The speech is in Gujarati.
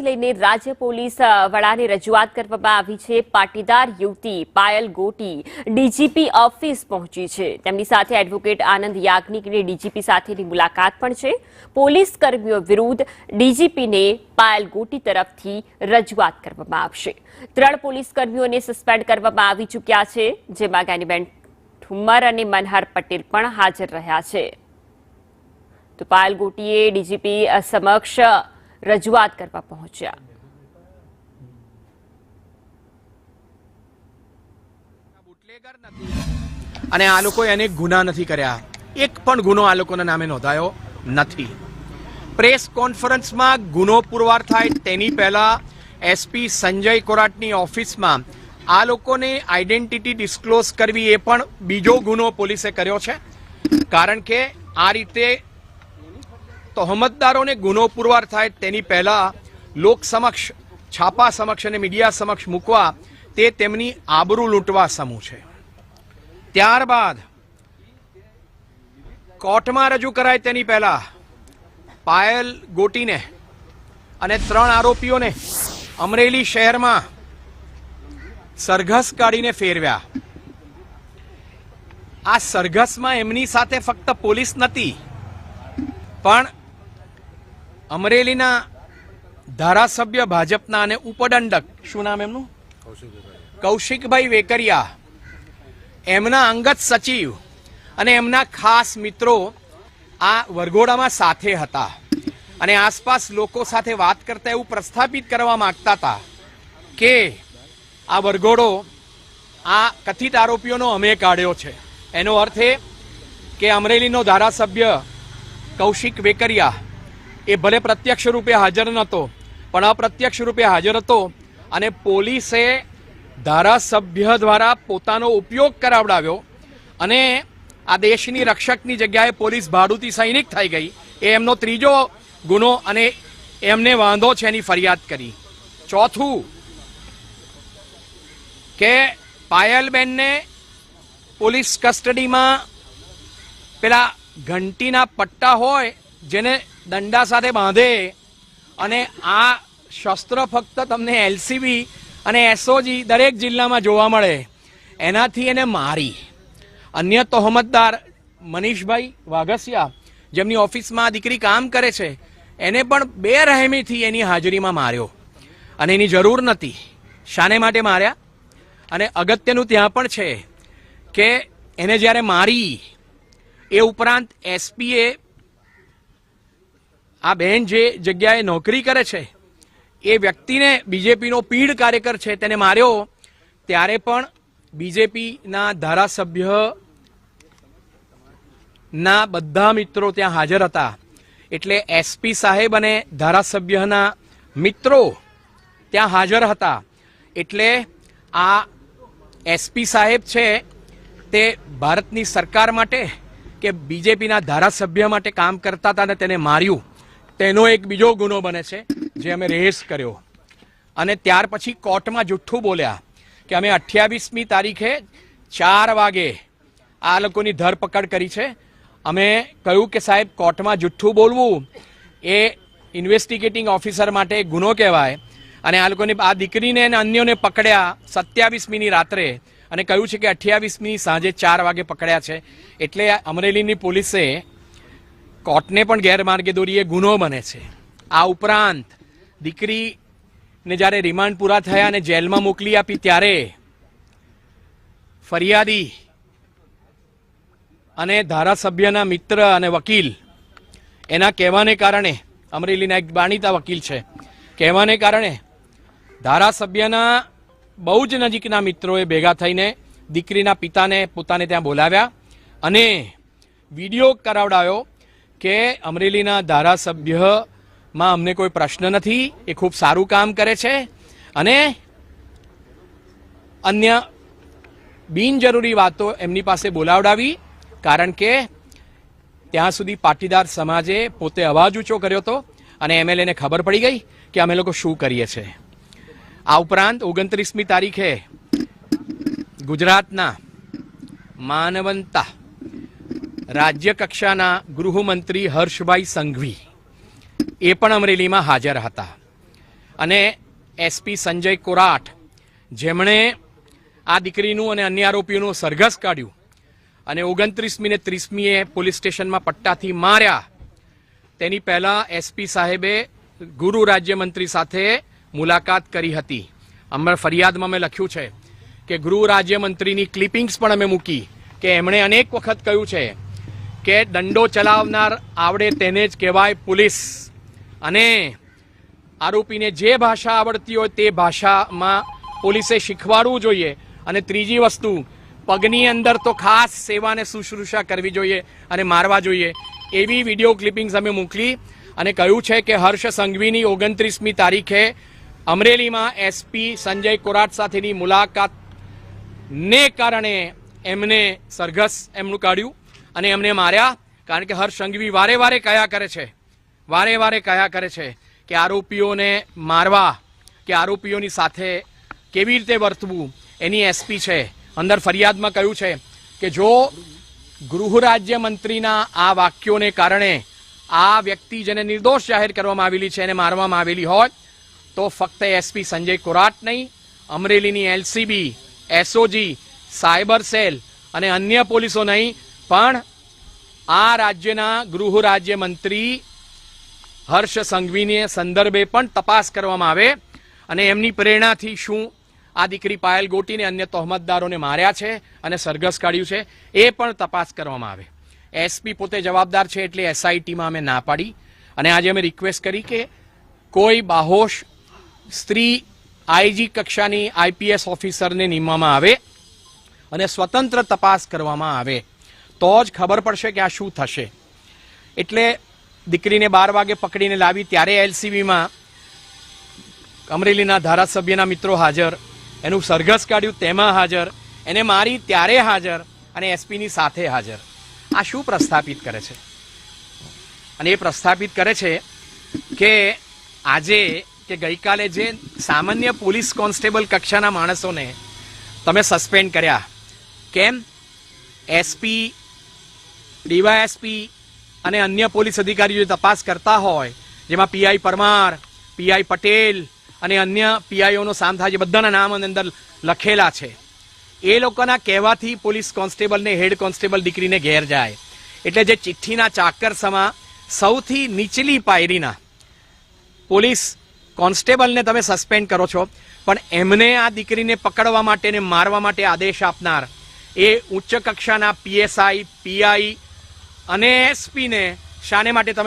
લઈને રાજ્ય પોલીસ વડાને રજૂઆત કરવામાં આવી છે। પાટીદાર યુવતી પાયલ ગોટી ડીજીપી ઓફિસ પહોંચી છે। તેમની સાથે એડવોકેટ આનંદ યાજ્ઞિકની ડીજીપી સાથેની મુલાકાત પણ છે। પોલીસ કર્મીઓ વિરુદ્ધ ડીજીપીને પાયલ ગોટી તરફથી રજૂઆત કરવામાં આવશે। 3 પોલીસ કર્મીઓને સસ્પેન્ડ કરવામાં આવી ચૂક્યા છે, જેમાં જ્ઞાનીબેન ઠુમ્મર અને મનહર પટેલ પણ હાજર રહ્યા છે। તો પાયલ ગોટીએ ડીજીપી સમક્ષ રજૂઆત કરવા પહોંચ્યા। અને આ લોકોએ અનેક ગુના નથી કર્યા, એક પણ ગુનો આ લોકોના નામે નોંધાયો નથી। પ્રેસ કોન્ફરન્સમાં ગુનો પુરવાર થાય તેની પહેલા એસપી સંજય કોરાટની ઓફિસમાં આ લોકોને આઈડેન્ટિટી ડિસ્ક્લોઝ કરવી એ પણ બીજો ગુનો પોલીસે કર્યો છે। કારણ કે આ રીતે તહોમતદારોને ગુનો પુરવાર થાય તેની પહેલા લોક સમક્ષ, છાપા સમક્ષ અને મીડિયા સમક્ષ મૂકવા તે તેમની આબરૂ લૂંટવા સમૂહ છે। ત્યારબાદ કોર્ટમાં રજૂ કરાય તેની પહેલા પાયલ ગોટીને અને 3 આરોપીઓને અમરેલી શહેરમાં સરઘસ કાઢીને ફેરવ્યા। આ સરઘસમાં એમની સાથે ફક્ત પોલીસ નથી, પણ અમરેલીના ધારાસભ્ય ભાજપના અને ઉપદંડક, શું નામ એમનું, કૌશિકભાઈ વેકરિયા, એમના અંગત સચિવ અને એમના ખાસ મિત્રો આ વરઘોડામાં સાથે હતા અને આસપાસ લોકો સાથે વાત કરતા એવું પ્રસ્થાપિત કરવા માંગતા હતા કે આ વરઘોડો આ કથિત આરોપીઓનો અમે કાઢ્યો છે। એનો અર્થ એ કે અમરેલીનો ધારાસભ્ય કૌશિક વેકરિયા એ ભલે પ્રત્યક્ષ રૂપે હાજર નહોતો, પણ અપ્રત્યક્ષ રૂપે હાજર હતો અને પોલીસે ધારાસભ્ય દ્વારા પોતાનો ઉપયોગ કરાવડાવ્યો અને આ દેશની રક્ષકની જગ્યાએ પોલીસ ભાડુતી સૈનિક થઈ ગઈ। એ એમનો ત્રીજો ગુનો અને એમને વાંધો છે એની ફરિયાદ કરી। ચોથું કે પાયલબેનને પોલીસ કસ્ટડીમાં પેલા ઘંટીના પટ્ટા હોય જેને દંડા સાથે બાંધે અને આ શસ્ત્ર ફક્ત તમને એલસીબી અને એસઓજી દરેક જિલ્લામાં જોવા મળે, એનાથી એને મારી। અન્ય તહોમતદાર મનીષભાઈ વાઘસિયા, જેમની ઓફિસમાં આ દીકરી કામ કરે છે, એને પણ બેરહેમીથી એની હાજરીમાં માર્યો અને એની જરૂર નથી। શાને માટે માર્યા? અને અગત્યનું ત્યાં પણ છે કે એને જ્યારે મારી એ ઉપરાંત એસપીએ આ બહેન જે જગ્યાએ નોકરી કરે છે એ વ્યક્તિને, બીજેપીનો પીઢ કાર્યકર છે, તેને માર્યો ત્યારે પણ બીજેપીના ધારાસભ્યના બધા મિત્રો ત્યાં હાજર હતા। એટલે એસપી સાહેબ અને ધારાસભ્યના મિત્રો ત્યાં હાજર હતા। એટલે આ એસપી સાહેબ છે તે ભારતની સરકાર માટે કે બીજેપીના ધારાસભ્ય માટે કામ કરતા હતા અને તેને માર્યું, તેનો એક બીજો ગુનો બને છે જે અમે રેસ કર્યો। અને ત્યાર પછી કોર્ટમાં જુઠ્ઠું બોલ્યા કે અમે 28મી તારીખે 4 વાગે આ લોકોની ધરપકડ કરી છે। અમે કહ્યું કે સાહેબ, કોર્ટમાં જુઠ્ઠું બોલવું એ ઇન્વેસ્ટિગેટિંગ ઓફિસર માટે ગુનો કહેવાય અને આ લોકોની આ દીકરીને અને અન્યોને પકડ્યા 27મીની રાત્રે અને કહ્યું છે કે 28મી સાંજે 4 વાગે પકડ્યા છે। એટલે અમરેલીની પોલીસે કોર્ટને પણ ગેરમાર્ગે દોરી એ ગુનો બને છે। આ ઉપરાંત દીકરીને જ્યારે રિમાન્ડ પૂરા થયા અને જેલમાં મોકલી આપી ત્યારે ફરિયાદી અને ધારાસભ્યના મિત્ર અને વકીલ એના કહેવાને કારણે, અમરેલીના એક જાણીતા વકીલ છે, કહેવાને કારણે ધારાસભ્યના બહુ જ નજીકના મિત્રોએ ભેગા થઈને દીકરીના પિતાને પોતાને ત્યાં બોલાવ્યા અને વિડીયો કરાવડાવ્યો કે અમરેલીના ધારાસભ્યમાં અમને કોઈ પ્રશ્ન નથી, એ ખૂબ સારું કામ કરે છે અને અન્ય બિનજરૂરી વાતો એમની પાસે બોલાવડાવી। કારણ કે ત્યાં સુધી પાટીદાર સમાજે પોતે અવાજ ઊંચો કર્યો હતો અને એમએલએને ખબર પડી ગઈ કે અમે લોકો શું કરીએ છીએ। આ ઉપરાંત 29મી તારીખે ગુજરાતના માનવંતા રાજ્ય કક્ષાના ગૃહમંત્રી હર્ષભાઈ સંઘવી એ પણ અમરેલીમાં હાજર હતા અને એસપી સંજય કોરાટ, જેમણે આ દીકરીનું અને અન્ય આરોપીઓનું સરઘસ કાઢ્યું અને 29મી ને 30મીએ પોલીસ સ્ટેશનમાં પટ્ટાથી માર્યા, તેની પહેલા એસપી સાહેબે ગૃહ રાજ્યમંત્રી સાથે મુલાકાત કરી હતી. અમારા ફરિયાદમાં મેં લખ્યું છે કે ગૃહ રાજ્યમંત્રીની ક્લિપિંગ્સ પણ અમે મૂકી કે એમણે અનેક વખત કહ્યું છે કે દંડો ચલાવનાર આવડે તેને જ કહેવાય પોલીસ, અને આરોપીને જે ભાષા આવડતી હોય તે ભાષામાં પોલીસે શીખવાડવું જોઈએ. અને ત્રીજી વસ્તુ, પગની અંદર તો ખાસ સેવાને શુશ્રૂષા કરવી જોઈએ અને મારવા જોઈએ. એવી વિડીયો ક્લિપિંગ્સ અમે મોકલી અને કહ્યું છે કે હર્ષ સંઘવીની 29મી તારીખે અમરેલીમાં એસપી સંજય કોરાટ સાથેની મુલાકાતને કારણે એમને સરઘસ એમનું કાઢ્યું અને એમને માર્યા. કારણ કે હર્ષ સંઘવી વારે વારે કયા કરે છે કે આરોપીઓને મારવા કે આરોપીઓની સાથે કેવી રીતે વર્તવું એની એસપી છે. અંદર ફરિયાદમાં કહ્યું છે કે જો ગૃહ રાજ્યમંત્રીના આ વાક્યોને કારણે આ વ્યક્તિ જેને નિર્દોષ જાહેર કરવામાં આવેલી છે એને મારવામાં આવેલી હોય તો ફક્ત એસપી સંજય કોરાટ નહીં, અમરેલીની એલસીબી, એસઓજી, સાયબર સેલ અને અન્ય પોલીસો નહીં, પણ આ રાજ્યના ગૃહ રાજ્યમંત્રી હર્ષ સંઘવીને સંદર્ભે પણ તપાસ કરવામાં આવે અને એમની પ્રેરણાથી શું આ દીકરી પાયલ ગોટીને અન્ય તહોમતદારોને માર્યા છે અને સરઘસ કાઢ્યું છે એ પણ તપાસ કરવામાં આવે. એસપી પોતે જવાબદાર છે એટલે એસઆઈટીમાં અમે ના પાડી અને આજે અમે રિક્વેસ્ટ કરી કે કોઈ બાહોશ સ્ત્રી આઈજી કક્ષાની આઈપીએસ ઓફિસરને નિમવામાં આવે અને સ્વતંત્ર તપાસ કરવામાં આવે તો જ ખબર પડશે કે આ શું થશે. એટલે દીકરીને 12 વાગે પકડીને લાવી ત્યારે એલસીબીમાં અમરેલીના ધારાસભ્યના મિત્રો હાજર, એનું સરઘસ કાઢ્યું તેમાં હાજર, એને મારી ત્યારે હાજર અને એસપીની સાથે હાજર. આ શું પ્રસ્થાપિત કરે છે? અને એ પ્રસ્થાપિત કરે છે કે આજે કે ગઈકાલે જે સામાન્ય પોલીસ કોન્સ્ટેબલ કક્ષાના માણસોને તમે સસ્પેન્ડ કર્યા, કેમ? એસપી, ડીવાયએસપી અને અન્ય પોલીસ અધિકારીઓ તપાસ કરતા હોય, જેમાં પીઆઈ પરમાર, પીઆઈ પટેલ અને અન્ય પીઆઈઓનો સામ થાય છે, બધાના નામ અંદર લખેલા છે. એ લોકોના કહેવાથી પોલીસ કોન્સ્ટેબલને હેડ કોન્સ્ટેબલ દીકરીને ઘેર જાય. એટલે જે ચિઠ્ઠીના ચાકર સમા સૌથી નીચલી પાયરીના પોલીસ કોન્સ્ટેબલને તમે સસ્પેન્ડ કરો છો, પણ એમને આ દીકરીને પકડવા માટે ને મારવા માટે આદેશ આપનાર એ ઉચ્ચ કક્ષાના પીએસઆઈ, પીઆઈ અને એસપીને શાને માટે તમે